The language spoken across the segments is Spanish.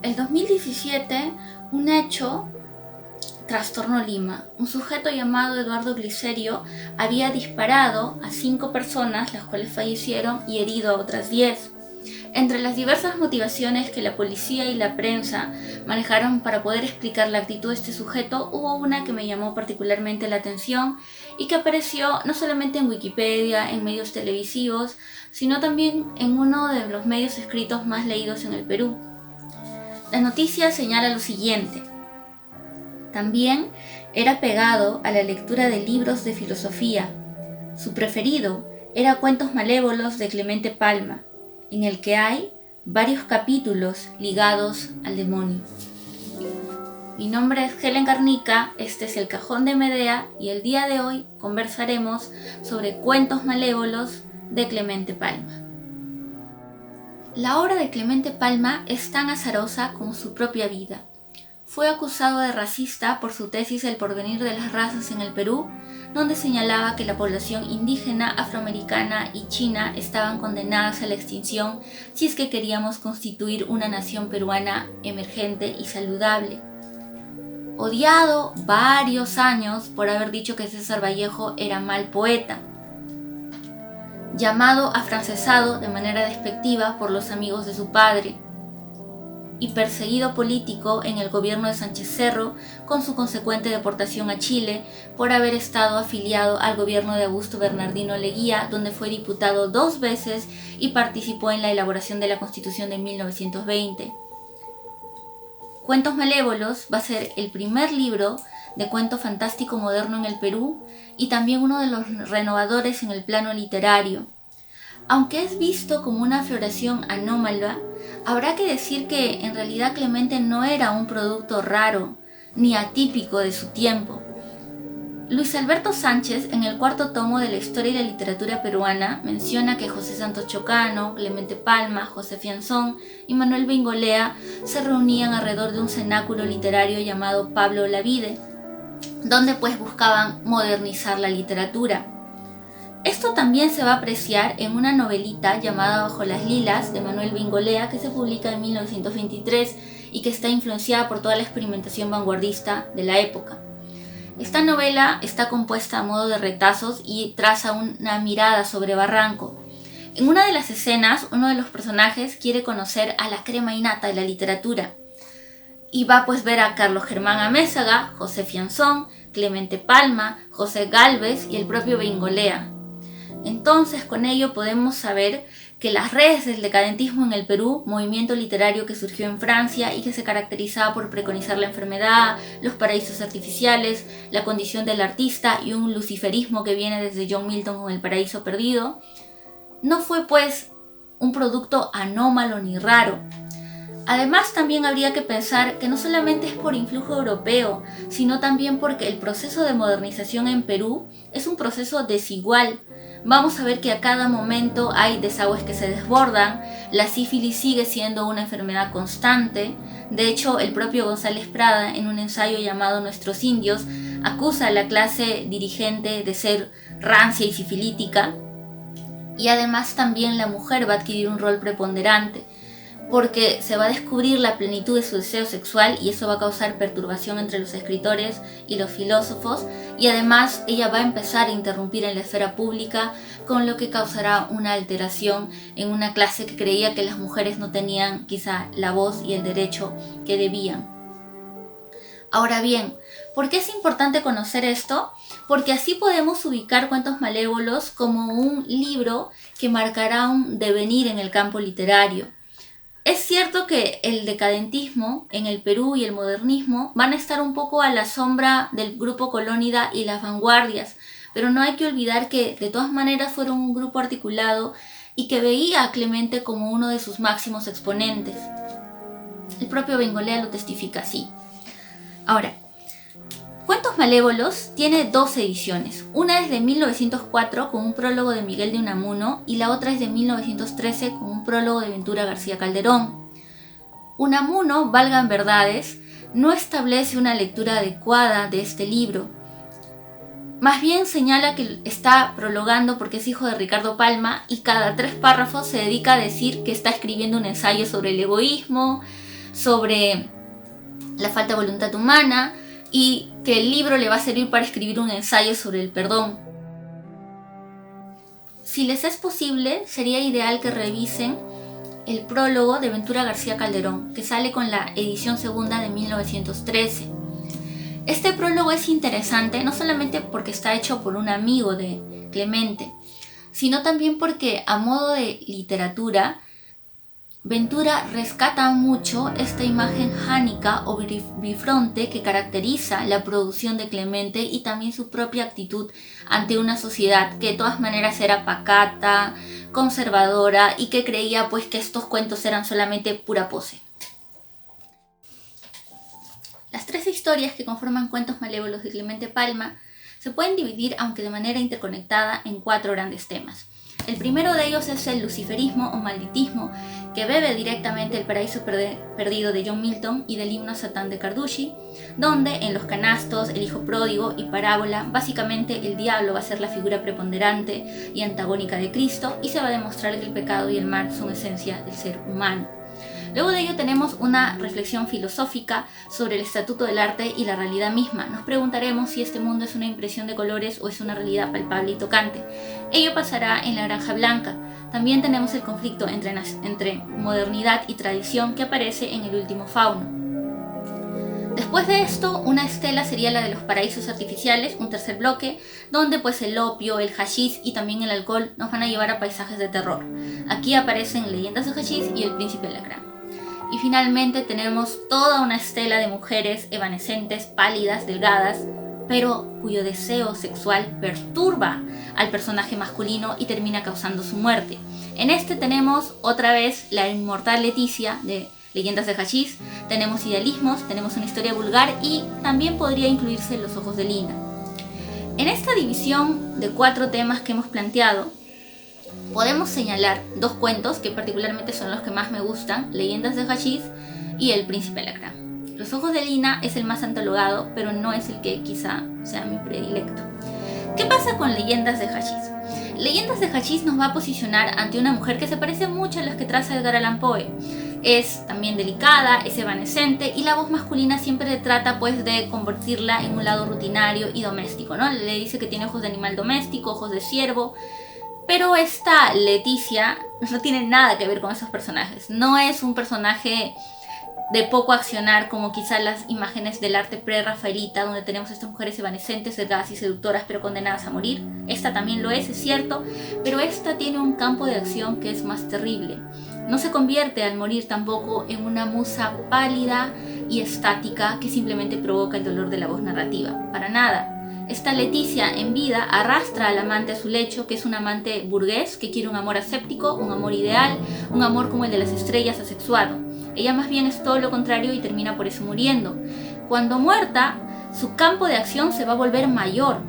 el 2017, un hecho trastornó Lima. Un sujeto llamado Eduardo Gliserio había disparado a 5 personas, las cuales fallecieron, y herido a otras 10. Entre las diversas motivaciones que la policía y la prensa manejaron para poder explicar la actitud de este sujeto, hubo una que me llamó particularmente la atención y que apareció no solamente en Wikipedia, en medios televisivos, sino también en uno de los medios escritos más leídos en el Perú. La noticia señala lo siguiente: también era pegado a la lectura de libros de filosofía. Su preferido era Cuentos Malévolos de Clemente Palma, en el que hay varios capítulos ligados al demonio. Mi nombre es Helen Garnica, este es El Cajón de Medea y el día de hoy conversaremos sobre Cuentos Malévolos de Clemente Palma. La obra de Clemente Palma es tan azarosa como su propia vida. Fue acusado de racista por su tesis El porvenir de las razas en el Perú, donde señalaba que la población indígena, afroamericana y china estaban condenadas a la extinción si es que queríamos constituir una nación peruana emergente y saludable. Odiado varios años por haber dicho que César Vallejo era mal poeta. Llamado afrancesado de manera despectiva por los amigos de su padre. Y perseguido político en el gobierno de Sánchez Cerro con su consecuente deportación a Chile por haber estado afiliado al gobierno de Augusto Bernardino Leguía, donde fue diputado 2 veces y participó en la elaboración de la Constitución de 1920. Cuentos Malévolos va a ser el primer libro de cuento fantástico moderno en el Perú y también uno de los renovadores en el plano literario. Aunque es visto como una floración anómala, habrá que decir que en realidad Clemente no era un producto raro ni atípico de su tiempo. Luis Alberto Sánchez, en el 4º tomo de la Historia y la Literatura Peruana, menciona que José Santos Chocano, Clemente Palma, José Fianzón y Manuel Bengolea se reunían alrededor de un cenáculo literario llamado Pablo Olavide, donde pues buscaban modernizar la literatura. Esto también se va a apreciar en una novelita llamada Bajo las Lilas de Manuel Bengolea, que se publica en 1923 y que está influenciada por toda la experimentación vanguardista de la época. Esta novela está compuesta a modo de retazos y traza una mirada sobre Barranco. En una de las escenas, uno de los personajes quiere conocer a la crema innata de la literatura y va pues ver a Carlos Germán Amézaga, José Fianzón, Clemente Palma, José Gálvez y el propio Bengolea. Entonces, con ello podemos saber que las redes del decadentismo en el Perú, movimiento literario que surgió en Francia y que se caracterizaba por preconizar la enfermedad, los paraísos artificiales, la condición del artista y un luciferismo que viene desde John Milton con El Paraíso Perdido, no fue pues un producto anómalo ni raro. Además, también habría que pensar que no solamente es por influjo europeo, sino también porque el proceso de modernización en Perú es un proceso desigual. Vamos a ver que a cada momento hay desagües que se desbordan, la sífilis sigue siendo una enfermedad constante. De hecho, el propio González Prada, en un ensayo llamado Nuestros Indios, acusa a la clase dirigente de ser rancia y sifilítica. Y además también la mujer va a adquirir un rol preponderante, porque se va a descubrir la plenitud de su deseo sexual y eso va a causar perturbación entre los escritores y los filósofos, y además ella va a empezar a interrumpir en la esfera pública, con lo que causará una alteración en una clase que creía que las mujeres no tenían quizá la voz y el derecho que debían. Ahora bien, ¿por qué es importante conocer esto? Porque así podemos ubicar Cuentos Malévolos como un libro que marcará un devenir en el campo literario. Es cierto que el decadentismo en el Perú y el modernismo van a estar un poco a la sombra del grupo Colónida y las vanguardias, pero no hay que olvidar que de todas maneras fueron un grupo articulado y que veía a Clemente como uno de sus máximos exponentes. El propio Bengolea lo testifica así. Ahora, Cuentos Malévolos tiene 2 ediciones. Una es de 1904 con un prólogo de Miguel de Unamuno y la otra es de 1913 con un prólogo de Ventura García Calderón. Unamuno, valgan verdades, no establece una lectura adecuada de este libro. Más bien señala que está prologando porque es hijo de Ricardo Palma y cada 3 párrafos se dedica a decir que está escribiendo un ensayo sobre el egoísmo, sobre la falta de voluntad humana y que el libro le va a servir para escribir un ensayo sobre el perdón. Si les es posible, sería ideal que revisen el prólogo de Ventura García Calderón, que sale con la edición segunda de 1913. Este prólogo es interesante no solamente porque está hecho por un amigo de Clemente, sino también porque a modo de literatura, Ventura rescata mucho esta imagen jánica o bifronte que caracteriza la producción de Clemente y también su propia actitud ante una sociedad que de todas maneras era pacata, conservadora y que creía pues que estos cuentos eran solamente pura pose. Las 3 historias que conforman Cuentos Malévolos de Clemente Palma se pueden dividir, aunque de manera interconectada, en 4 grandes temas. El primero de ellos es el luciferismo o malditismo, que bebe directamente del Paraíso Perdido de John Milton y del himno a Satán de Carducci, donde en Los Canastos, El Hijo Pródigo y Parábola, básicamente el diablo va a ser la figura preponderante y antagónica de Cristo y se va a demostrar que el pecado y el mal son esencia del ser humano. Luego de ello tenemos una reflexión filosófica sobre el estatuto del arte y la realidad misma. Nos preguntaremos si este mundo es una impresión de colores o es una realidad palpable y tocante. Ello pasará en La Granja Blanca. También tenemos el conflicto entre modernidad y tradición que aparece en El Último Fauno. Después de esto, una estela sería la de los paraísos artificiales, un tercer bloque, donde pues el opio, el hashish y también el alcohol nos van a llevar a paisajes de terror. Aquí aparecen Leyendas de Hashish y El Príncipe Alacrán. Y finalmente tenemos toda una estela de mujeres evanescentes, pálidas, delgadas, pero cuyo deseo sexual perturba al personaje masculino y termina causando su muerte. En este tenemos otra vez la inmortal Leticia de Leyendas de Hashish, tenemos idealismos, tenemos una historia vulgar y también podría incluirse Los Ojos de Lina. En esta división de 4 temas que hemos planteado, podemos señalar 2 cuentos que particularmente son los que más me gustan, Leyendas de Hashish y El Príncipe Alacrán. Los Ojos de Lina es el más antologado, pero no es el que quizá sea mi predilecto. ¿Qué pasa con Leyendas de Hashish? Leyendas de Hashish nos va a posicionar ante una mujer que se parece mucho a las que traza Edgar Allan Poe. Es también delicada, es evanescente y la voz masculina siempre trata pues de convertirla en un lado rutinario y doméstico, ¿no? Le dice que tiene ojos de animal doméstico, ojos de ciervo. Pero esta Leticia no tiene nada que ver con esos personajes. No es un personaje de poco accionar como quizá las imágenes del arte pre-rafaelita, donde tenemos estas mujeres evanescentes, delgadas y seductoras, pero condenadas a morir. Esta también lo es cierto, pero esta tiene un campo de acción que es más terrible. No se convierte al morir tampoco en una musa pálida y estática que simplemente provoca el dolor de la voz narrativa. Para nada. Esta Leticia en vida arrastra al amante a su lecho, que es un amante burgués que quiere un amor aséptico, un amor ideal, un amor como el de las estrellas asexuado. Ella más bien es todo lo contrario y termina por eso muriendo. Cuando muerta, su campo de acción se va a volver mayor,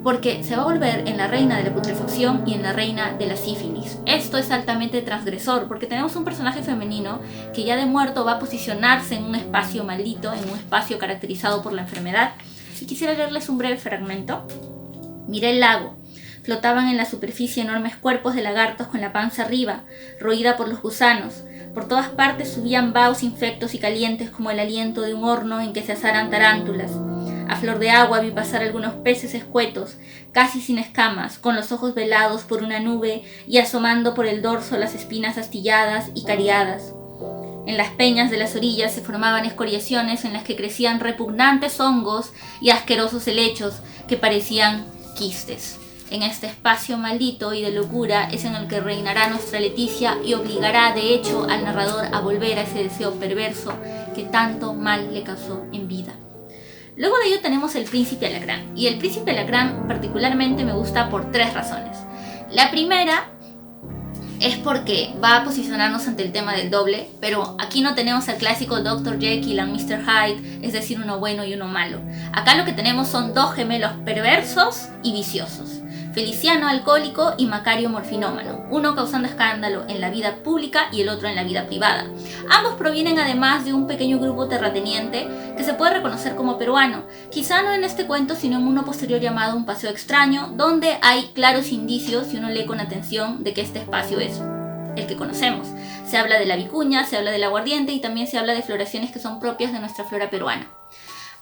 porque se va a volver en la reina de la putrefacción y en la reina de la sífilis. Esto es altamente transgresor, porque tenemos un personaje femenino que ya de muerto va a posicionarse en un espacio maldito, en un espacio caracterizado por la enfermedad. Y quisiera leerles un breve fragmento. Miré el lago. Flotaban en la superficie enormes cuerpos de lagartos con la panza arriba, roída por los gusanos. Por todas partes subían vaos infectos y calientes como el aliento de un horno en que se asaran tarántulas. A flor de agua vi pasar algunos peces escuetos, casi sin escamas, con los ojos velados por una nube y asomando por el dorso las espinas astilladas y cariadas. En las peñas de las orillas se formaban escoriaciones en las que crecían repugnantes hongos y asquerosos helechos que parecían quistes. En este espacio maldito y de locura es en el que reinará nuestra Leticia y obligará de hecho al narrador a volver a ese deseo perverso que tanto mal le causó en vida. Luego de ello tenemos El Príncipe Alacrán, y El Príncipe Alacrán particularmente me gusta por 3 razones. La primera es porque va a posicionarnos ante el tema del doble, pero aquí no tenemos al clásico Dr. Jekyll and Mr. Hyde, es decir, uno bueno y uno malo. Acá lo que tenemos son 2 gemelos perversos y viciosos, Feliciano alcohólico y Macario morfinómano, uno causando escándalo en la vida pública y el otro en la vida privada. Ambos provienen además de un pequeño grupo terrateniente que se puede reconocer como peruano, quizá no en este cuento sino en uno posterior llamado Un paseo extraño, donde hay claros indicios, si uno lee con atención, de que este espacio es el que conocemos. Se habla de la vicuña, se habla del aguardiente y también se habla de floraciones que son propias de nuestra flora peruana.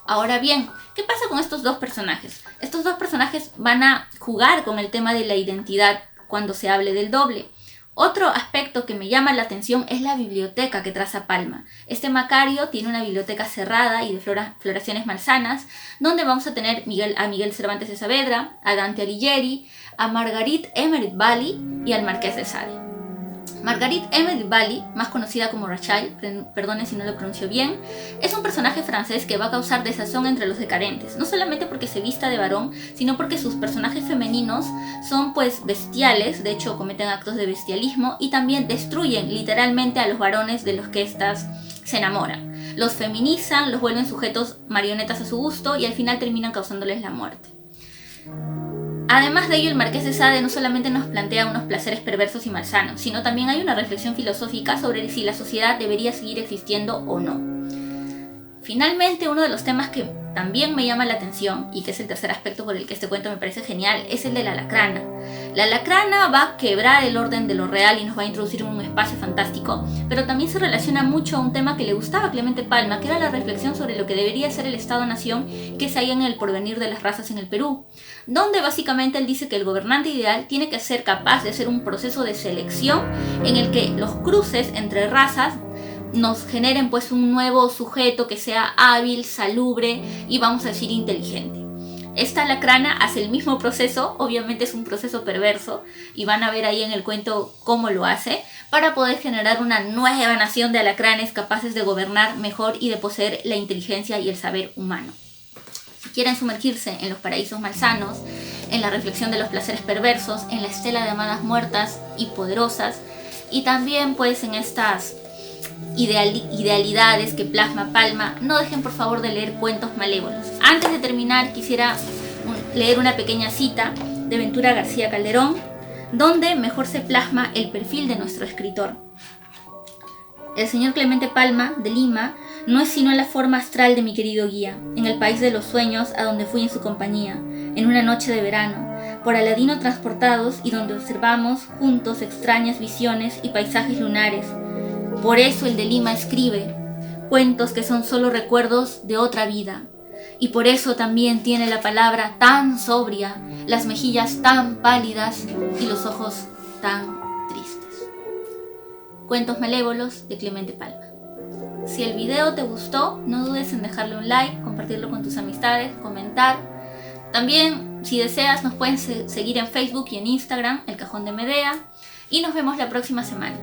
Ahora bien, ¿qué pasa con estos dos personajes? Estos dos personajes van a jugar con el tema de la identidad cuando se hable del doble. Otro aspecto que me llama la atención es la biblioteca que traza Palma. Este Macario tiene una biblioteca cerrada y de floraciones malsanas, donde vamos a tener a Miguel Cervantes de Saavedra, a Dante Alighieri, a Marguerite Emery Bally y al Marqués de Sade. Marguerite Emery Bally, más conocida como Rachel, perdone si no lo pronuncio bien, es un personaje francés que va a causar desazón entre los decadentes, no solamente porque se vista de varón, sino porque sus personajes femeninos son pues bestiales, de hecho cometen actos de bestialismo y también destruyen literalmente a los varones de los que éstas se enamoran. Los feminizan, los vuelven sujetos marionetas a su gusto y al final terminan causándoles la muerte. Además de ello, el Marqués de Sade no solamente nos plantea unos placeres perversos y malsanos, sino también hay una reflexión filosófica sobre si la sociedad debería seguir existiendo o no. Finalmente, uno de los temas que también me llama la atención, y que es el tercer aspecto por el que este cuento me parece genial, es el de la alacrana. La alacrana va a quebrar el orden de lo real y nos va a introducir en un espacio fantástico, pero también se relaciona mucho a un tema que le gustaba a Clemente Palma, que era la reflexión sobre lo que debería ser el Estado-Nación que se halla en el porvenir de las razas en el Perú, donde básicamente él dice que el gobernante ideal tiene que ser capaz de hacer un proceso de selección en el que los cruces entre razas nos generen pues un nuevo sujeto que sea hábil, salubre y vamos a decir inteligente. Esta alacrana hace el mismo proceso, obviamente es un proceso perverso y van a ver ahí en el cuento cómo lo hace, para poder generar una nueva nación de alacranes capaces de gobernar mejor y de poseer la inteligencia y el saber humano. Si quieren sumergirse en los paraísos malsanos, en la reflexión de los placeres perversos, en la estela de amadas muertas y poderosas y también pues en estas idealidades que plasma Palma, no dejen por favor de leer Cuentos Malévolos. Antes de terminar quisiera leer una pequeña cita de Ventura García Calderón, donde mejor se plasma el perfil de nuestro escritor. El señor Clemente Palma, de Lima, no es sino la forma astral de mi querido guía, en el país de los sueños a donde fui en su compañía, en una noche de verano, por Aladino transportados y donde observamos juntos extrañas visiones y paisajes lunares. Por eso el de Lima escribe cuentos que son solo recuerdos de otra vida. Y por eso también tiene la palabra tan sobria, las mejillas tan pálidas y los ojos tan tristes. Cuentos Malévolos de Clemente Palma. Si el video te gustó, no dudes en dejarle un like, compartirlo con tus amistades, comentar. También, si deseas, nos pueden seguir en Facebook y en Instagram, El Cajón de Medea. Y nos vemos la próxima semana.